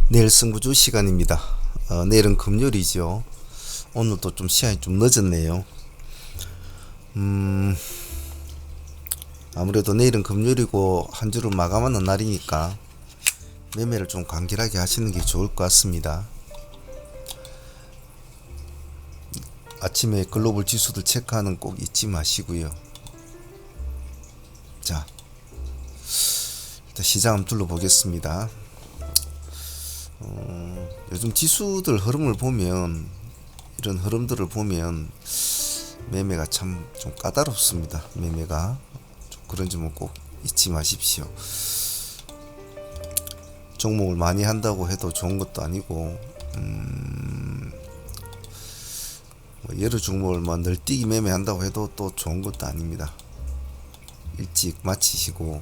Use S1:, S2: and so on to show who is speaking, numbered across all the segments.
S1: 내일 승부주 시간입니다. 내일은 금요일이죠. 오늘도 좀 시간이 좀 늦었네요. 아무래도 내일은 금요일이고 한 주를 마감하는 날이니까 매매를 좀 간결하게 하시는 게 좋을 것 같습니다. 아침에 글로벌 지수들 체크하는 꼭 잊지 마시고요. 자, 일단 시장 한번 둘러보겠습니다. 요즘 지수들 흐름을 보면, 이런 흐름들을 보면 매매가 참 좀 까다롭습니다. 매매가 좀 그런 점은 꼭 잊지 마십시오. 종목을 많이 한다고 해도 좋은 것도 아니고, 여러 종목을 널뛰기 매매한다고 해도 또 좋은 것도 아닙니다. 일찍 마치시고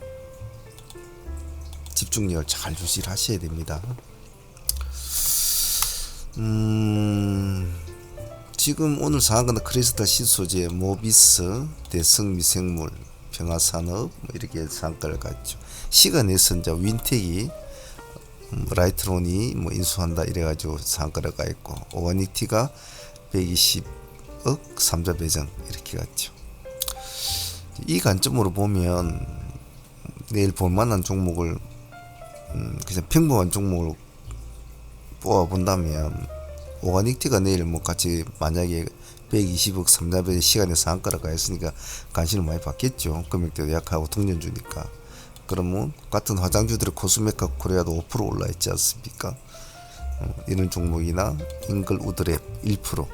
S1: 집중력을 잘 유지하셔야 됩니다. 지금 오늘 상한가는 크리스탈 신소재, 모비스, 대성미생물, 평화산업 이렇게 상가를 갔죠. 시간에서 이제 윈텍이 라이트론이 인수한다 이래가지고 상가를 가 있고, 오가닉티가 120억 3자 배정 이렇게 갔죠. 이 관점으로 보면 내일 볼만한 종목을 그냥 평범한 종목을 뽑아본다면, 오가닉티가 내일 같이 만약에 120억 3자배 시간에 상한가를 가 있으니까 관심을 많이 받겠죠. 금액도 약하고 동년주니까. 그러면 같은 화장주들의 코스메카 코리아도 5% 올라 있지 않습니까? 이런 종목이나 잉글우드랩 1%, 또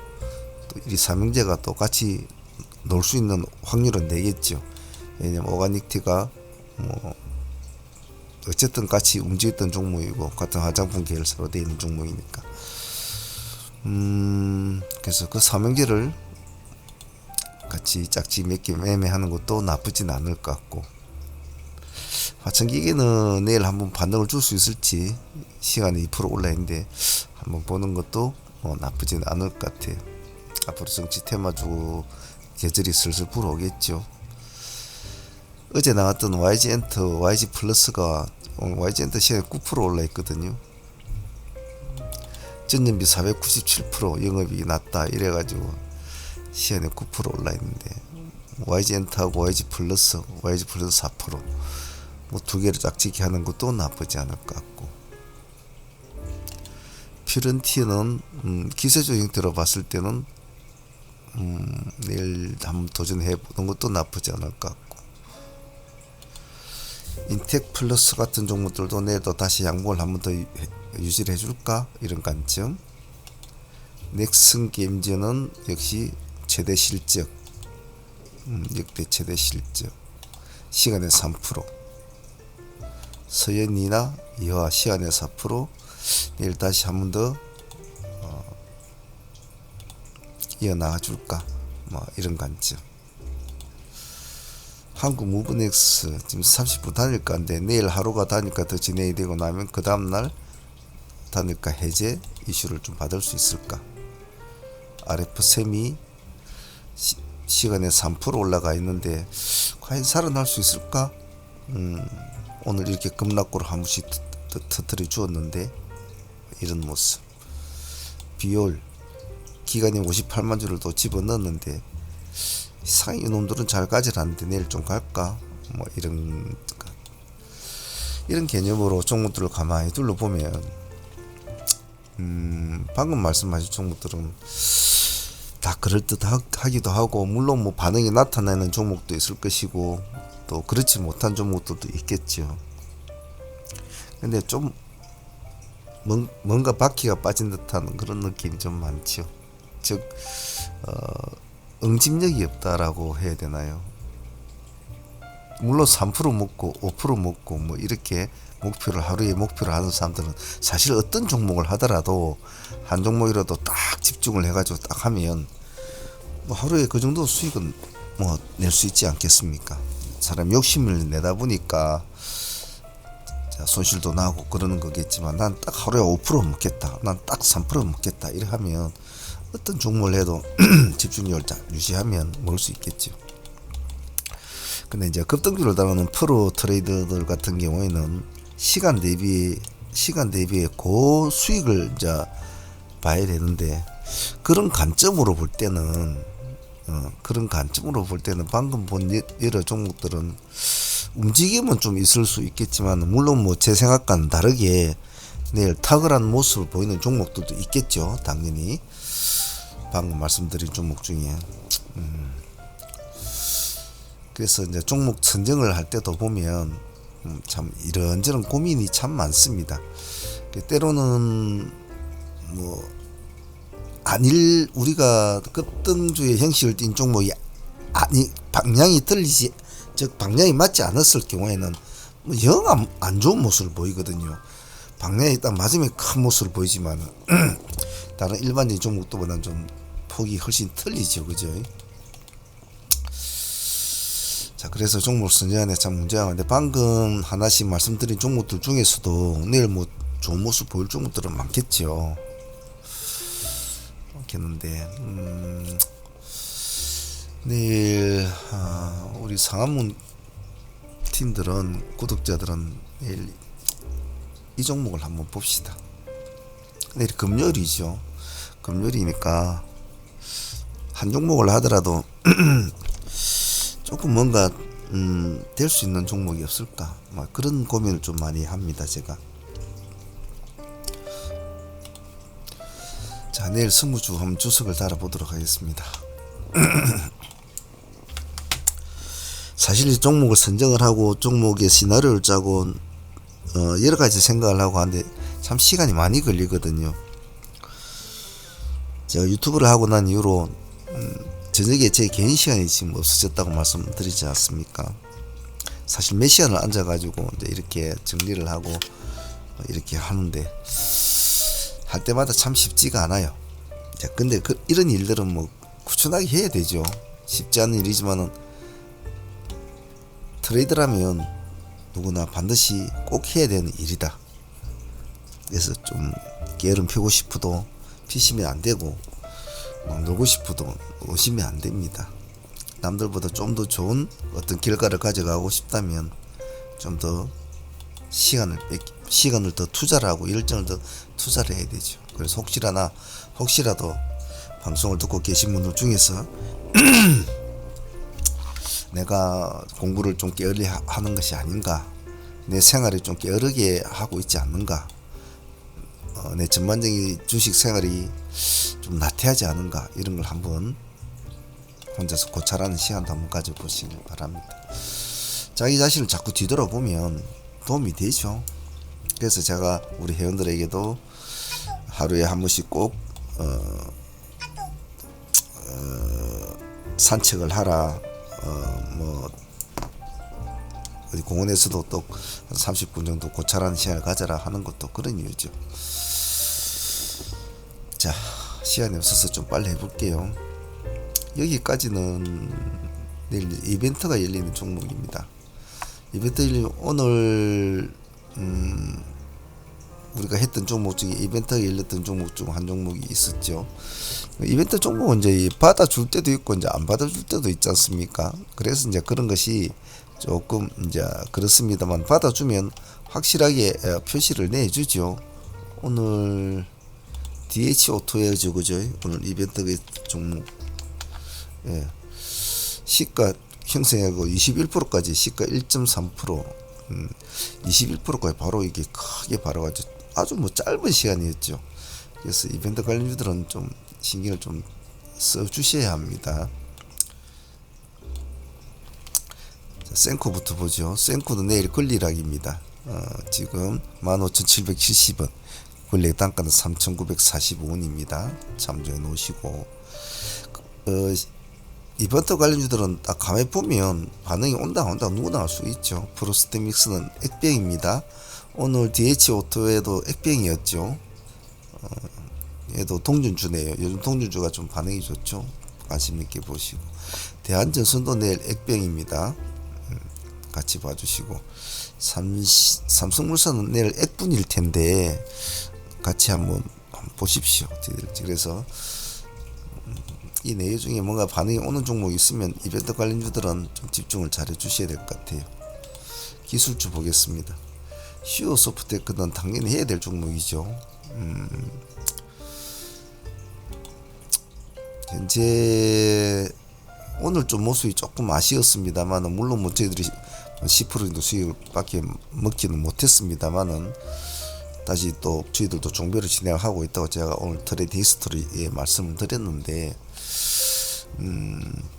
S1: 이 삼형제가 또 같이 놀 수 있는 확률은 내겠죠. 왜냐면 오가닉티가 어쨌든 같이 움직였던 종목이고 같은 화장품 계열사로 되어 있는 종목이니까. 그래서 그 삼형제를 같이 짝지 몇 개 매매하는 것도 나쁘진 않을 것 같고, 화천기계는 내일 한번 반등을 줄 수 있을지, 시간이 2% 올라있는데 한번 보는 것도 나쁘진 않을 것 같아요. 앞으로 정치 테마주 계절이 슬슬 불어오겠죠. 어제 나왔던 YG엔터, YG플러스가 YG엔터 시간에 9% 올라있거든요. 전년비 497% 영업이익이 낮다 이래가지고 시간에 9% 올라있는데, YG엔터하고 YG플러스 4% 두 개를 짝짓기 하는 것도 나쁘지 않을 것 같고, 퓨런티어는 기세적 형태로 봤을 때는 내일 한번 도전해보는 것도 나쁘지 않을 것 같고, 인텍플러스 같은 종목들도 내일도 다시 양봉을 한번 더 유지를 해줄까 이런 관점. 넥슨게임즈는 역시 최대 실적, 역대 최대 실적, 시간에 3%, 서현이나 이화 시간에 4%, 내일 다시 한번 더 이어나가 줄까 이런 관점. 한국 무브넥스 지금 30분 단일가 인데 내일 하루가 단일가 더 진행이 되고 나면 그 다음날 단일가 해제 이슈를 좀 받을 수 있을까. RF 세미 시간에 3% 올라가 있는데 과연 살아날 수 있을까. 오늘 이렇게 급락고를 한 번씩 터뜨려 주었는데 이런 모습. 비올 기간이 58만 주를 또 집어넣었는데 상위 놈들은 잘 가지라는데 내일 좀 갈까 이런 개념으로 종목들을 가만히 둘러보면, 방금 말씀하신 종목들은 다 그럴듯하기도 하고, 물론 반응이 나타나는 종목도 있을 것이고 또 그렇지 못한 종목들도 있겠죠. 근데 좀 뭔가 바퀴가 빠진 듯한 그런 느낌이 좀 많죠. 즉 응집력이 없다라고 해야 되나요? 물론 3% 먹고 5% 먹고 이렇게 하루에 목표를 하는 사람들은 사실 어떤 종목을 하더라도 한 종목이라도 딱 집중을 해가지고 딱 하면 하루에 그 정도 수익은 낼 수 있지 않겠습니까? 사람 욕심을 내다 보니까 손실도 나고 그러는 거겠지만, 난 딱 하루에 5% 먹겠다, 난 딱 3% 먹겠다 이렇게 하면 어떤 종목을 해도 집중력을 잘 유지하면 먹을 수 있겠죠. 근데 이제 급등주를 다루는 프로 트레이더들 같은 경우에는 시간 대비 시간 대비해 고 수익을 이제 봐야 되는데, 그런 관점으로 볼 때는 방금 본 여러 종목들은 움직임은 좀 있을 수 있겠지만, 물론 뭐 제 생각과는 다르게 내일 탁월한 모습을 보이는 종목들도 있겠죠. 당연히 방금 말씀드린 종목 중에. 그래서 이제 종목 선정을 할 때도 보면 참 이런저런 고민이 참 많습니다. 때로는 뭐 우리가 급등주의 형식을 띈 종목이 방향이 틀리지, 즉 방향이 맞지 않았을 경우에는 뭐 영 안 좋은 모습을 보이거든요. 방향이 딱 맞으면 큰 모습을 보이지만 다른 일반적인 종목들보다는 좀 폭이 훨씬 틀리죠, 그죠? 자, 그래서 종목 선정에 참 문제가 많은데, 방금 하나씩 말씀드린 종목들 중에서도 내일 뭐 좋은 모습 보일 종목들은 많겠죠. 많겠는데, 내일 우리 상한문 팀들은, 구독자들은 내일 이 종목을 한번 봅시다. 내일 금요일이죠. 금요일이니까 한 종목을 하더라도 조금 뭔가 될 수 있는 종목이 없을까, 막 그런 고민을 좀 많이 합니다, 제가. 자, 내일 승부주 한번 주석을 달아보도록 하겠습니다. 사실 이 종목을 선정을 하고 종목의 시나리오를 짜고 여러 가지 생각을 하고 하는데 참 시간이 많이 걸리거든요. 제가 유튜브를 하고 난 이후로 저녁에 제 개인 시간이 지금 없어졌다고 말씀드리지 않습니까? 사실 몇 시간을 앉아가지고 이제 이렇게 정리를 하고 이렇게 하는데, 할 때마다 참 쉽지가 않아요. 자, 근데 이런 일들은 뭐 꾸준하게 해야 되죠. 쉽지 않은 일이지만은 트레이드라면 누구나 반드시 꼭 해야 되는 일이다. 그래서 좀 게으름 피우고 싶어도 피시면 안 되고, 막 놀고 싶어도 오시면 안 됩니다. 남들보다 좀 더 좋은 어떤 결과를 가져가고 싶다면 좀 더 시간을 더 투자를 하고 열정을 더 투자를 해야 되죠. 그래서 혹시라도 방송을 듣고 계신 분들 중에서 내가 공부를 좀 게을리 하는 것이 아닌가, 내 생활이 좀 게으르게 하고 있지 않는가, 내 전반적인 주식 생활이 좀 나태하지 않은가, 이런 걸 한번 혼자서 고찰하는 시간도 한번 가져보시길 바랍니다. 자기 자신을 자꾸 뒤돌아보면 도움이 되죠. 그래서 제가 우리 회원들에게도 하루에 한 번씩 꼭 산책을 하라, 뭐 어디 공원에서도 또 한 30분 정도 고찰하는 시간을 가져라 하는 것도 그런 이유죠. 자, 시간이 없어서 좀 빨리 해볼게요. 여기까지는 내일 이벤트가 열리는 종목입니다. 오늘 우리가 했던 종목 중에 이벤트가 열렸던 종목 중 한 종목이 있었죠. 이벤트 종목은 이제 받아줄 때도 있고 이제 안 받아줄 때도 있지 않습니까? 그래서 이제 그런 것이 조금 이제 그렇습니다만, 받아주면 확실하게 표시를 내주죠. 오늘 DH오토웨어죠, 그죠? 오늘 이벤트 종목, 시가 형성하고 21%까지 시가 1.3%, 21%까지 바로 이게 크게 바로가지고 아주 뭐 짧은 시간이었죠. 그래서 이벤트 관련주들은 좀 신경을 좀 써주셔야 합니다. 자, 센코부터 보죠. 센코도 내일 권리락입니다. 지금 15,770원, 권리락 단가는 3,945원입니다. 참조해 놓으시고, 이벤트 관련주들은 딱 가만히 보면 반응이 온다 누구나 알 수 있죠. 프로스테믹스는 액병입니다. 오늘 DH오토에도 액병이었죠. 얘도 동준주네요. 요즘 동준주가 좀 반응이 좋죠. 관심 있게 보시고, 대한전선도 내일 액병입니다. 같이 봐주시고, 삼성물산은 내일 액분일 텐데 같이 한번 보십시오. 그래서 이 내용 중에 뭔가 반응이 오는 종목이 있으면 이벤트 관련주들은 좀 집중을 잘 해주셔야 될 것 같아요. 기술주 보겠습니다. 슈어 소프트테크는 당연히 해야 될 종목이죠. 현재 오늘 좀 모습이 조금 아쉬웠습니다만은, 물론 뭐 저희들이 10% 정도 수익밖에 먹지는 못했습니다만은, 다시 또 저희들도 종별을 진행하고 있다고 제가 오늘 트레이딩 히스토리에 말씀을 드렸는데,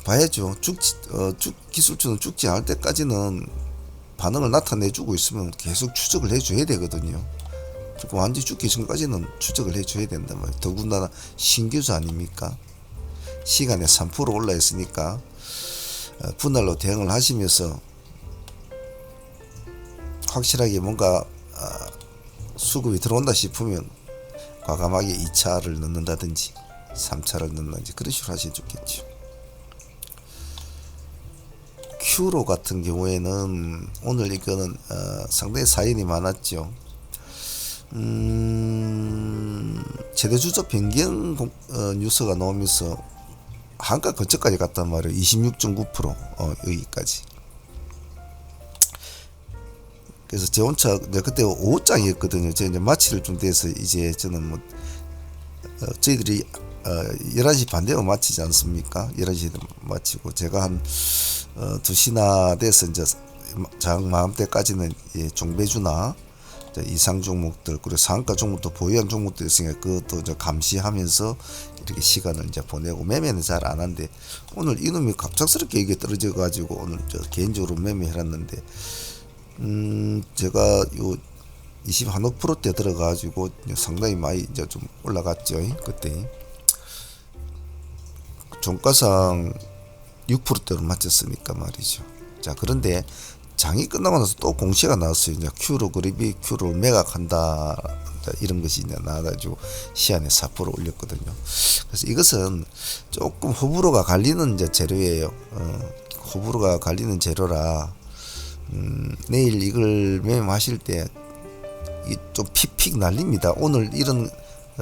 S1: 봐야죠. 기술주는 죽지 않을 때까지는 반응을 나타내주고 있으면 계속 추적을 해줘야 되거든요. 완전히 죽기 전까지는 추적을 해줘야 된단 말이에요. 더군다나 신규주 아닙니까? 시간에 3% 올라 있으니까 분할로 대응을 하시면서 확실하게 뭔가 수급이 들어온다 싶으면 과감하게 2차를 넣는다든지 3차를 넣는다든지 그런 식으로 하시면 좋겠죠. 큐로 같은 경우에는 오늘 이거는 상당히 사인이 많았죠. 최대주저 변경 뉴스가 나오면서 한가 근처까지 갔단 말이에요. 26.9% 여기까지. 그래서 제 혼자 그때 5장이었거든요. 제가 이제 마취를 좀 돼서 이제 저는 뭐 저희들이 11시 반 되면 마치지 않습니까? 11시 마치고 제가 한 2시나 돼서 이제 장 마감 때까지는 종배주나 이상 종목들 그리고 상한가 종목도 보유한 종목도 있으니까 그것도 이제 감시하면서 이렇게 시간을 이제 보내고, 매매는 잘 안 하는데 오늘 이놈이 갑작스럽게 이게 떨어져 가지고 오늘 저 개인적으로 매매해놨는데 제가 요 21%대 들어가지고 상당히 많이 이제 좀 올라갔죠. 그때 종가상 6%대로 맞췄으니까 말이죠. 자, 그런데 장이 끝나고 나서 또 공시가 나왔어요. 이제 큐로 그립이 큐를 매각한다, 이런 것이 이제 나와가지고 시안에 4% 올렸거든요. 그래서 이것은 조금 호불호가 갈리는 이제 재료예요. 호불호가 갈리는 재료라 내일 이걸 매매하실 때 좀 픽픽 날립니다. 오늘 이런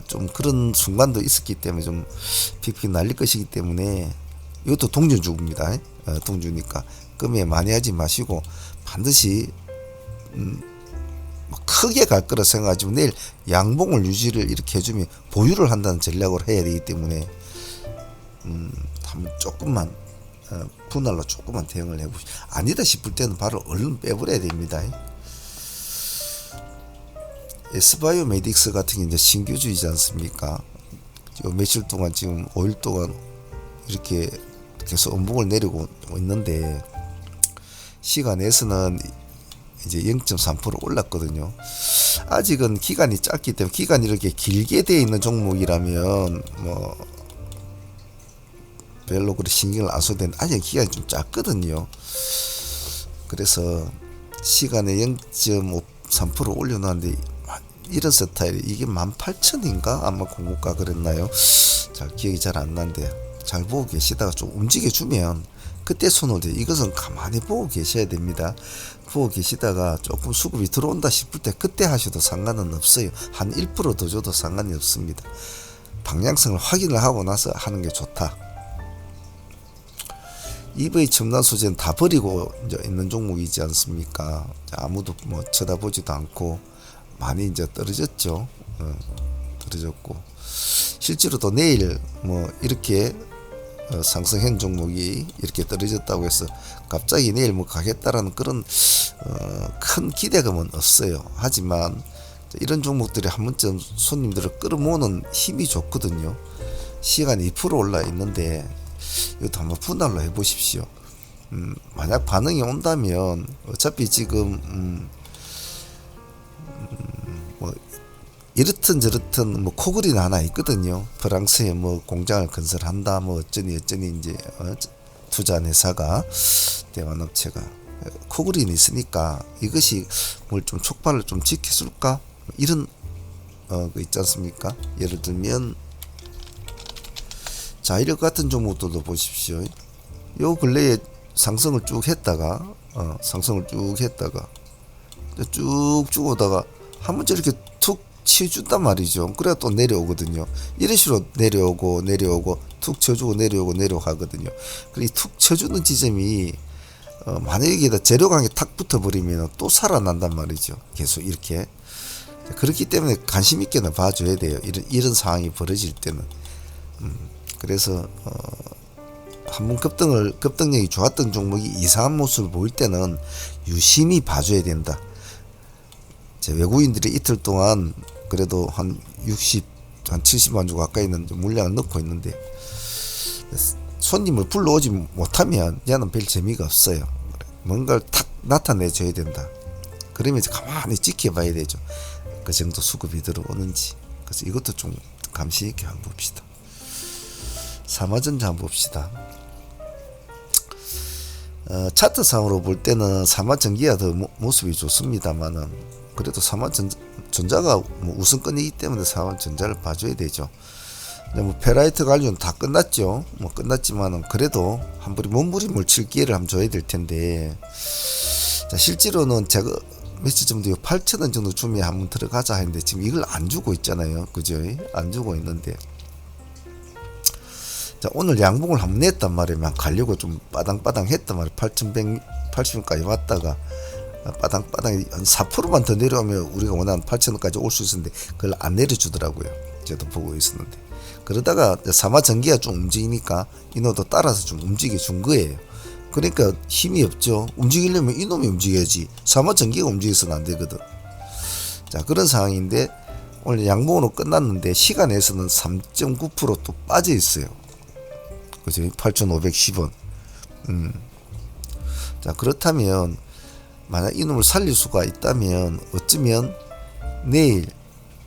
S1: 좀 그런 순간도 있었기 때문에 좀 픽픽 날릴 것이기 때문에 이것도 동전주입니다. 동주니까 금에 많이 하지 마시고 반드시 크게 갈 거라 생각하지만 내일 양봉을 유지를 이렇게 해주면 보유를 한다는 전략을 해야 되기 때문에 한번 조금만 분할로 조금만 대응을 해보시죠. 아니다 싶을 때는 바로 얼른 빼버려야 됩니다. S바이오메딕스 같은 게 이제 신규주이지 않습니까? 며칠 동안 지금 5일 동안 이렇게 계속 음봉을 내리고 있는데 시간에서는 이제 0.3% 올랐거든요. 아직은 기간이 짧기 때문에, 기간이 이렇게 길게 되어 있는 종목이라면 뭐 별로 그렇게 신경을 안 써도 되는데 아직 기간이 좀 짧거든요. 그래서 시간에 0.3% 올려놨는데 이런 스타일이 이게 18,000인가 아마 공고가 그랬나요? 잘 기억이 잘 안 나는데 잘 보고 계시다가 좀 움직여주면 그때 손을 대. 이것은 가만히 보고 계셔야 됩니다. 보고 계시다가 조금 수급이 들어온다 싶을 때 그때 하셔도 상관은 없어요. 한 1% 더 줘도 상관이 없습니다. 방향성을 확인을 하고 나서 하는 게 좋다. EV 첨단 소재는 다 버리고 이제 있는 종목이지 않습니까? 아무도 뭐 쳐다보지도 않고 많이 이제 떨어졌죠. 떨어졌고 실제로도 내일 뭐 이렇게 상승한 종목이 이렇게 떨어졌다고 해서 갑자기 내일 뭐 가겠다라는 그런 큰 기대감은 없어요. 하지만 이런 종목들이 한 번쯤 손님들을 끌어모으는 힘이 좋거든요. 시간이 2% 올라 있는데 이것도 한번 분할로 해보십시오. 만약 반응이 온다면 어차피 지금 뭐 이렇든 저렇든 뭐 코그린 하나 있거든요. 프랑스에 뭐 공장을 건설한다 뭐 어쩌니 이제 투자한 회사가 대만업체가 코그린이 있으니까 이것이 뭘 좀 촉발을 좀 지켜줄까 이런 거 있지 않습니까? 예를 들면 자이력 같은 종목들도 보십시오. 요 근래에 상승을 쭉 했다가 쭉 오다가 한 번쯤 이렇게 툭 치준단 말이죠. 그래야 또 내려오거든요. 이런 식으로 내려오고 툭 쳐주고 내려오고 하거든요. 그리고 툭 쳐주는 지점이 만약에 여기다 재료 강이 탁 붙어버리면 또 살아난단 말이죠. 계속 이렇게. 그렇기 때문에 관심 있게는 봐줘야 돼요. 이런 상황이 벌어질 때는. 그래서 한번 급등력이 좋았던 종목이 이상한 모습을 보일 때는 유심히 봐줘야 된다. 외국인들이 이틀 동안 그래도 한 70만 주 가까이는 물량을 넣고 있는데 손님을 불러오지 못하면 얘는 별 재미가 없어요. 뭔가를 탁 나타내줘야 된다. 그러면 이제 가만히 지켜봐야 되죠. 그 정도 수급이 들어오는지. 그래서 이것도 좀 감시 있게 한번 봅시다. 삼화전자 한번 봅시다. 차트상으로 볼 때는 삼화전기가 더 모습이 좋습니다만은 그래도 삼화전자가 우선권이기 때문에 삼화전자를 봐줘야 되죠. 근데 페라이트 관련 다 끝났죠. 끝났지만은 그래도 한 번에 몸부림을 칠 기회를 한번 줘야 될 텐데. 자, 실제로는 제가 며칠 전에 8,000원 정도 주면 한번 들어가자 했는데 지금 이걸 안 주고 있잖아요. 그죠? 안 주고 있는데. 자, 오늘 양봉을 한번 냈단 말이에요. 가려고 좀 빠당빠당 했단 말이에요. 8,180원까지 왔다가 빠당빠당 한 4%만 더 내려오면 우리가 원하는 8,000원까지 올 수 있었는데 그걸 안 내려주더라고요. 저도 보고 있었는데. 그러다가 삼화전기가 좀 움직이니까 이놈도 따라서 좀 움직여 준 거예요. 그러니까 힘이 없죠. 움직이려면 이놈이 움직여야지. 삼화전기가 움직여서는 안 되거든. 자, 그런 상황인데 오늘 양봉으로 끝났는데 시간에서는 3.9% 또 빠져 있어요. 그죠? 8,510원. 자, 그렇다면 만약 이놈을 살릴 수가 있다면 어쩌면 내일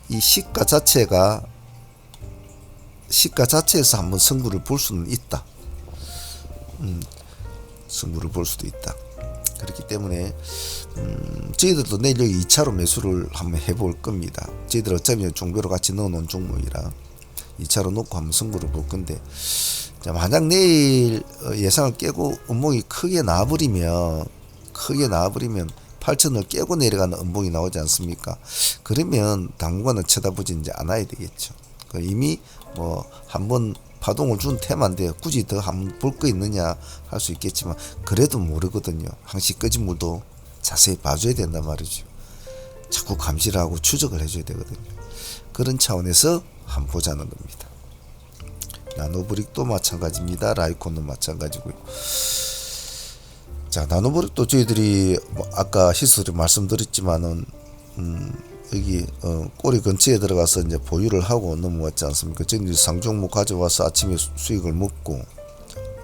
S1: 이 시가 자체에서 한번 승부를 볼 수는 있다. 승부를 볼 수도 있다. 그렇기 때문에 저희들도 내일 여기 2차로 매수를 한번 해볼 겁니다. 저희들 어차피 종별로 같이 넣어놓은 종목이라 2차로 놓고 한번 승부를 볼 건데, 자, 만약 내일 예상을 깨고 음봉이 크게 나와버리면 8,000을 깨고 내려가는 음봉이 나오지 않습니까? 그러면 당분간은 쳐다보지 이제 않아야 되겠죠. 이미 한번 파동을 준 테마인데 굳이 더 한번 볼 거 있느냐 할 수 있겠지만 그래도 모르거든요. 항시 꺼진 물도 자세히 봐줘야 된단 말이죠. 자꾸 감시를 하고 추적을 해줘야 되거든요. 그런 차원에서 한번 보자는 겁니다. 나노브릭도 마찬가지입니다. 라이콘도 마찬가지고요. 자, 나노브릭도 저희들이 아까 히스토리 말씀드렸지만은 여기 꼬리 근처에 들어가서 이제 보유를 하고 넘어왔지 않습니까? 저희들이 상종목 가져와서 아침에 수익을 먹고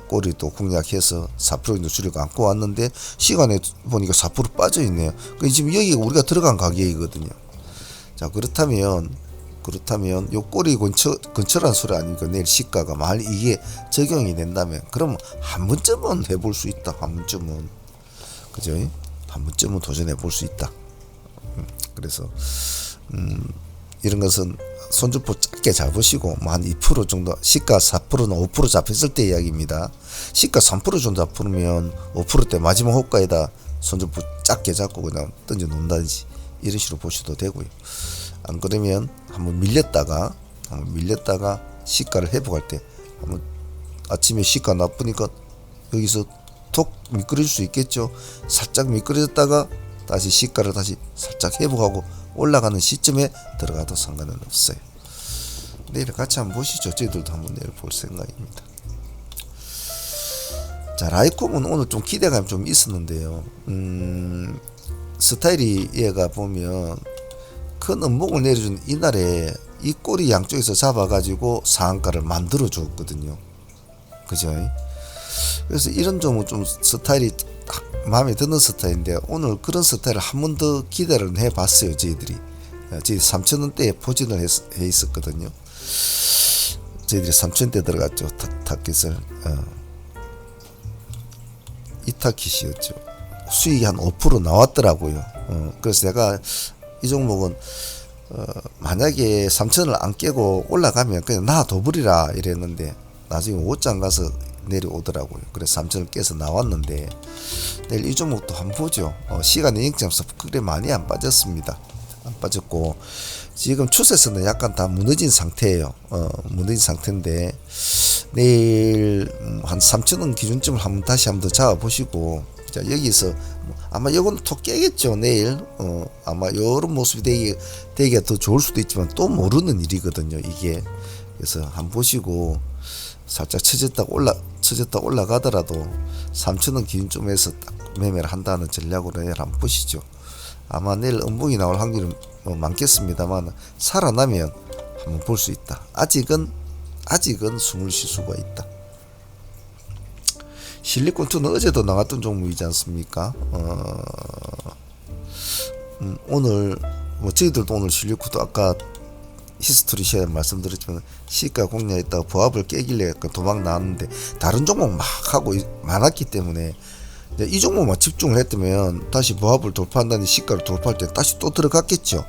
S1: 꼬리도 공략해서 4% 정도 수익을 안고 왔는데 시간에 보니까 4% 빠져 있네요. 지금 여기가 우리가 들어간 가격이거든요. 자, 그렇다면 요 꼬리 근처란 소리 아닙니까? 내일 시가가 만약 이게 적용이 된다면 그러면 한 번쯤은 해볼 수 있다. 한 번쯤은, 그죠? 한 번쯤은 도전해 볼 수 있다. 그래서 이런 것은 손주포 짧게 잡으시고 한 2% 정도, 시가 4%나 5% 잡혔을 때 이야기입니다. 시가 3% 정도 잡으면 5%대 마지막 호가에다 손주포 짧게 잡고 그냥 던져 놓는다든지 이런 식으로 보셔도 되고요. 안 그러면 한번 밀렸다가 시가를 회복할 때 한번 아침에 시가 나쁘니까 여기서 톡 미끄러질 수 있겠죠. 살짝 미끄러졌다가 다시 시가를 다시 살짝 회복하고 올라가는 시점에 들어가도 상관은 없어요. 내일 같이 한번 보시죠. 저희들도 한번 내일 볼 생각입니다. 자, 라이콤은 오늘 좀 기대감이 좀 있었는데요. 스타일이 얘가 보면 큰 음봉을 내려준 이날에 이 꼬리 양쪽에서 잡아가지고 상한가를 만들어 줬거든요. 그죠? 그래서 이런 점은 좀 스타일이 마음에 드는 스타일인데 오늘 그런 스타일을 한 번 더 기대를 해봤어요. 저희 3,000원대에 포진을 해 있었거든요. 저희들이 3,000원대 들어갔죠. 타켓을 이타켓이었죠. 수익이 한 5% 나왔더라고요. 그래서 내가 이 종목은 만약에 3,000원을 안 깨고 올라가면 그냥 놔둬버리라 이랬는데 나중에 5장 가서 내려오더라고요. 그래서 3,000을 깨서 나왔는데 내일 이 종목도 한번 보죠. 시간의 0.4% 그래 많이 안 빠졌습니다. 안 빠졌고 지금 추세선은 약간 다 무너진 상태예요. 무너진 상태인데 내일 한 3,000원 기준점을 다시 한번 더 잡아보시고 자, 여기서 아마 요건 또 깨겠죠. 내일 아마 요런 모습이 되기가 더 좋을 수도 있지만 또 모르는 일이거든요, 이게. 그래서 한번 보시고 살짝 처졌다 올라가더라도 3,000원 기준점에서 딱 매매를 한다는 전략으로 내일 한번 보시죠. 아마 내일 음봉이 나올 확률은 많겠습니다만 살아나면 한번 볼 수 있다. 아직은 숨을 쉴 수가 있다. 실리콘2는 어제도 나왔던 종목이지 않습니까? 오늘 저희들도 오늘 실리콘2 아까 히스토리 시간에 말씀드렸지만 시가 공략했다가 보합을 깨길래 도망 나왔는데 다른 종목 막 하고 많았기 때문에 이 종목만 집중을 했다면 다시 보합을 돌파한다는 시가를 돌파할 때 다시 또 들어갔겠죠.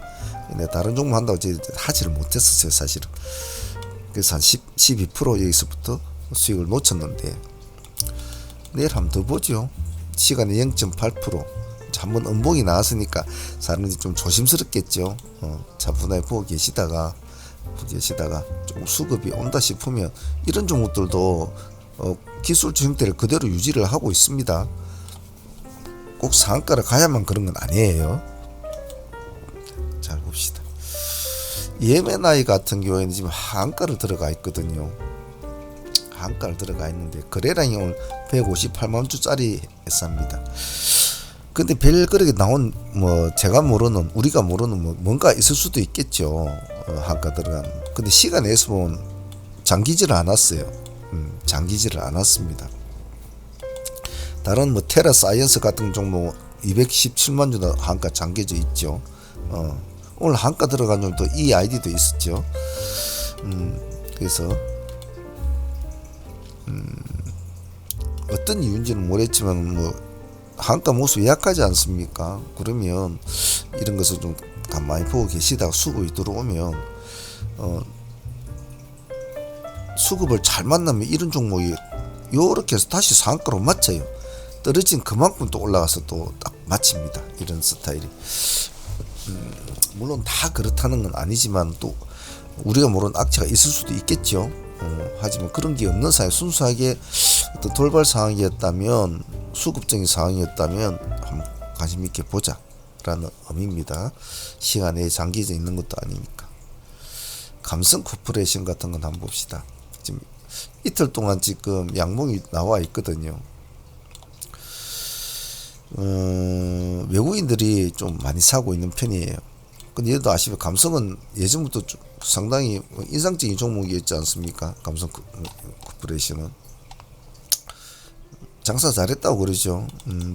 S1: 근데 다른 종목 한다고 저희 하지를 못했었어요, 사실은. 그래서 한 12% 여기서부터 수익을 놓쳤는데 내일 한번 더 보죠. 시간에 0.8% 한번 음봉이 나왔으니까 사람들이 좀 조심스럽겠죠. 차분하게 보고 계시다가 조금 수급이 온다 싶으면 이런 종목들도 기술주 형태를 그대로 유지를 하고 있습니다. 꼭 상한가를 가야만 그런 건 아니에요. 잘 봅시다. EMNI 같은 경우에는 지금 하한가를 들어가 있거든요. 하한가를 들어가 있는데 거래량이 오늘 158만주짜리 했습니다. 근데 별 그렇게 나온 우리가 모르는 뭔가 있을 수도 있겠죠. 한가 들어간. 근데 시간에서 보면 잠기지를 않았어요. 잠기지를 않았습니다. 다른 테라 사이언스 같은 종목 217만 주나 한가 잠겨져 있죠. 오늘 한가 들어간 종도 이 아이디도 있었죠. 그래서 어떤 이유인지는 모르겠지만 한가 모습이 약하지 않습니까? 그러면 이런 것을 좀 가만히 보고 계시다가 수급이 들어오면 수급을 잘 만나면 이런 종목이 요렇게 해서 다시 상한가로 맞춰요. 떨어진 그만큼 또 올라가서 또 딱 맞춥니다. 이런 스타일이. 물론 다 그렇다는 건 아니지만 또 우리가 모르는 악재가 있을 수도 있겠죠. 하지만 그런 게 없는 상황에 순수하게 어떤 돌발 상황이었다면, 수급적인 상황이었다면 한번 관심 있게 보자 라는 의미입니다. 시간에 잠기져 있는 것도 아니니까. 감성 코퍼레이션 같은 건 한번 봅시다. 지금 이틀 동안 지금 양봉이 나와 있거든요. 외국인들이 좀 많이 사고 있는 편이에요. 근데 얘도 아시면 감성은 예전부터 좀 상당히 인상적인 종목이었지 않습니까? 감성 코퍼레이션은 장사 잘했다고 그러죠.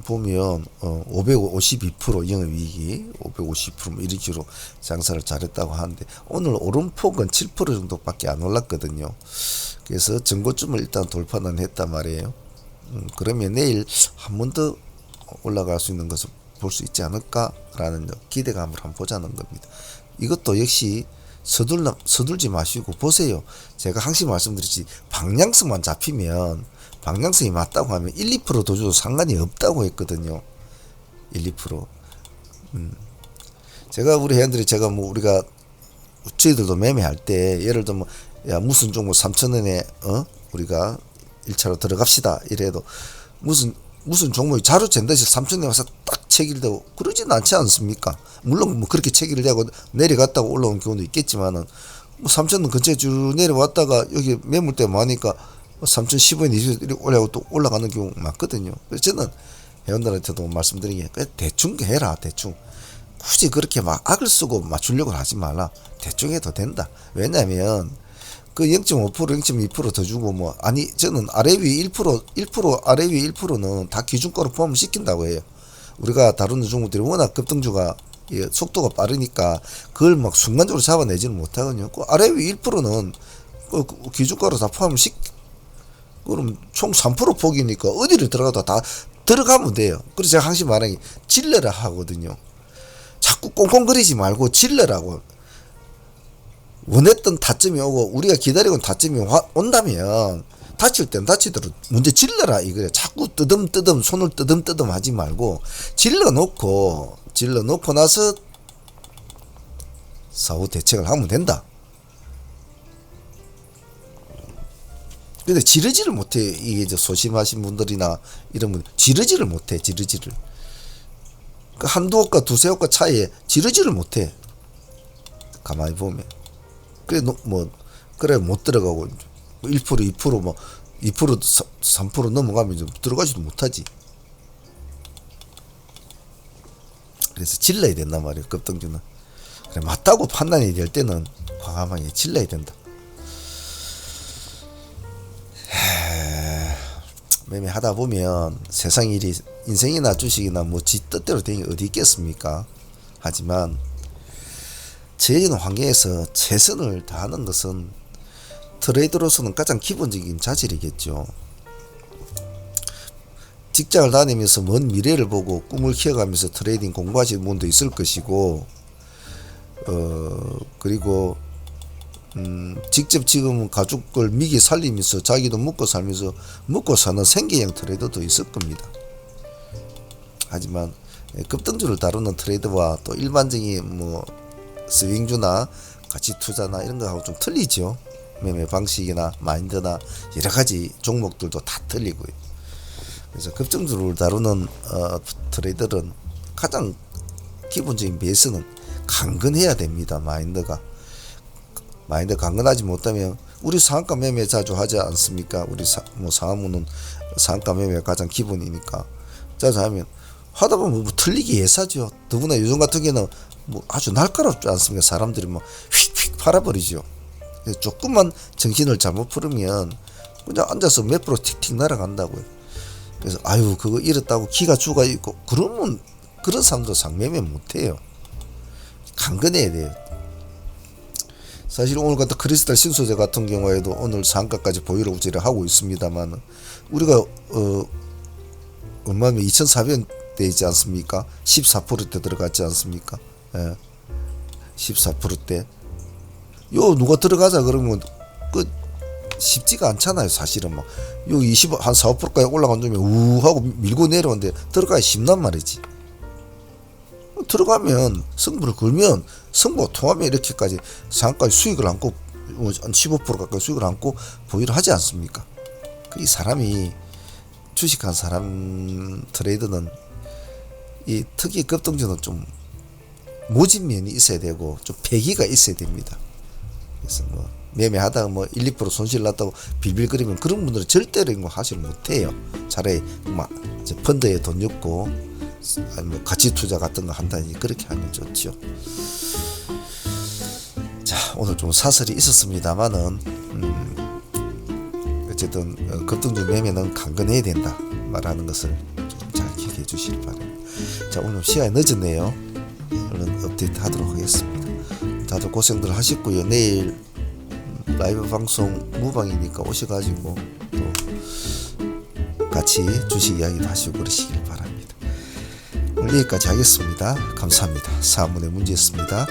S1: 보면 552% 영업이익이 550% 이런 식으로 장사를 잘했다고 하는데 오늘 오름폭은 7% 정도밖에 안 올랐거든요. 그래서 전고점을 일단 돌파는 했단 말이에요. 그러면 내일 한 번 더 올라갈 수 있는 것을 볼 수 있지 않을까라는 기대감을 한번 보자는 겁니다. 이것도 역시 서둘지 마시고 보세요. 제가 항상 말씀드렸지, 방향성만 잡히면, 방향성이 맞다고 하면 1, 2% 더 줘도 상관이 없다고 했거든요. 1, 2%. 제가 우리 회원들이 우리가 저희들도 매매할 때 예를 들면 야 무슨 종목 3,000원에 우리가 1차로 들어갑시다 이래도 무슨 종목이 자료 잰다시 3,000원에 와서 딱 체결되고 그러지는 않지 않습니까? 물론 그렇게 체결되고 내려갔다가 올라온 경우도 있겠지만은 3,000원 근처에 쭉 내려왔다가 여기 매물대 많으니까 3,010원, 20원 이렇게 올라가고 또 올라가는 경우 많거든요. 그래서 저는 회원들한테도 말씀드린 게 대충 해라. 대충 굳이 그렇게 막 악을 쓰고 맞추려고 하지 말라. 대충 해도 된다. 왜냐면 그 0.5%, 0.2% 더 주고 저는 아래 위 1% 아래 위 1%는 다 기준가로 포함을 시킨다고 해요. 우리가 다루는 종목들이 워낙 급등주가 속도가 빠르니까 그걸 막 순간적으로 잡아내지는 못하거든요. 그 아래 위 1%는 그 기준가로 다 포함을 그럼 총 3% 폭이니까 어디를 들어가도 다 들어가면 돼요. 그래서 제가 항상 말하는 게 질러라 하거든요. 자꾸 꽁꽁거리지 말고 질러라고. 원했던 타점이 오고 우리가 기다리고 있는 타점이 온다면 다칠 땐 다치도록 먼저 질러라 이거예요. 자꾸 손을 뜨듬 하지 말고 질러 놓고 나서 사후 대책을 하면 된다. 근데 지르지를 못해. 이게 이제 소심하신 분들이나 이런 분 지르지를 못해. 지르지를. 그 한두 억과 두세 억과 차이에 지르지를 못해. 가만히 보면. 그래 뭐 그래 못 들어가고 1% 2% 뭐 2% 3% 넘어가면 좀 들어가지도 못하지. 그래서 질러야 된단 말이에요. 급등주는. 그래 맞다고 판단이 될 때는 과감하게 질러야 된다. 매매하다 보면 세상 일이 인생이나 주식이나 뭐 지 뜻대로 되는 게 어디 있겠습니까? 하지만 저희는 환경에서 최선을 다하는 것은 트레이더로서는 가장 기본적인 자질이겠죠. 직장을 다니면서 먼 미래를 보고 꿈을 키워가면서 트레이딩 공부하시는 분도 있을 것이고, 그리고 직접 지금 가족을 미기 살리면서 자기도 먹고 살면서 먹고 사는 생계형 트레이더도 있을 겁니다. 하지만 급등주를 다루는 트레이더와 또 일반적인 뭐 스윙주나 가치 투자나 이런 거하고 좀 틀리죠. 매매 방식이나 마인드나 여러 가지 종목들도 다 틀리고요. 그래서 급등주를 다루는 트레이더는 가장 기본적인 베이스는 강건해야 됩니다. 마인드 강건하지 못하면 우리 상한가 매매 자주 하지 않습니까? 우리 상한무는 상한가 매매가 가장 기본이니까 자주 하면 하다 보면 뭐 틀리기 예사죠. 더구나 요즘 같은 경우는 뭐 아주 날카롭지 않습니까? 사람들이 뭐 휙휙 팔아버리죠. 그래서 조금만 정신을 잘못 풀으면 그냥 앉아서 몇 프로 틱틱 날아간다고요. 그래서 아유 그거 잃었다고 기가 죽어 있고 그러면 그런 사람도 상매매 못해요. 강건해야 돼요. 사실 오늘 같은 크리스탈 신소재 같은 경우에도 오늘 상가까지 보유를 우지를 하고 있습니다만 우리가 얼마면 2,400대 있지 않습니까? 14%대 들어갔지 않습니까? 예. 14%대. 요 누가 들어가자 그러면 그 쉽지가 않잖아요. 사실은 막 요 20, 한 4, 5%까지 올라간 다음에 우 하고 밀고 내려오는데 들어가기 쉽단 말이지. 들어가면 승부를 걸면 승부가 통하면 이렇게까지 상까지 수익을 안고 한 15% 가까이 수익을 안고 보유를 하지 않습니까? 이 사람이 주식한 사람 트레이드는 이 특히 급등주는 좀 모진 면이 있어야 되고 좀 패기가 있어야 됩니다. 그래서 뭐 매매하다가 뭐 1, 2% 손실 났다고 빌빌거리면 그런 분들은 절대로 이거 하지 못해요. 차라리 막 이제 펀드에 돈 넣고 아니면 가치 투자 같은 거 한다니 그렇게 하면 좋죠. 자 오늘 좀 사설이 있었습니다만은 어쨌든 급등주 매매는 강건해야 된다 말하는 것을 잘 기억해 주시기 바랍니다. 자 오늘 시간이 늦었네요. 얼른 업데이트 하도록 하겠습니다. 다들 고생들 하셨고요. 내일 라이브 방송 무방이니까 오셔가지고 또 같이 주식 이야기도 하시고 그러시길 바랍니다. 오늘 여기까지 하겠습니다. 감사합니다. 사문의 문제였습니다.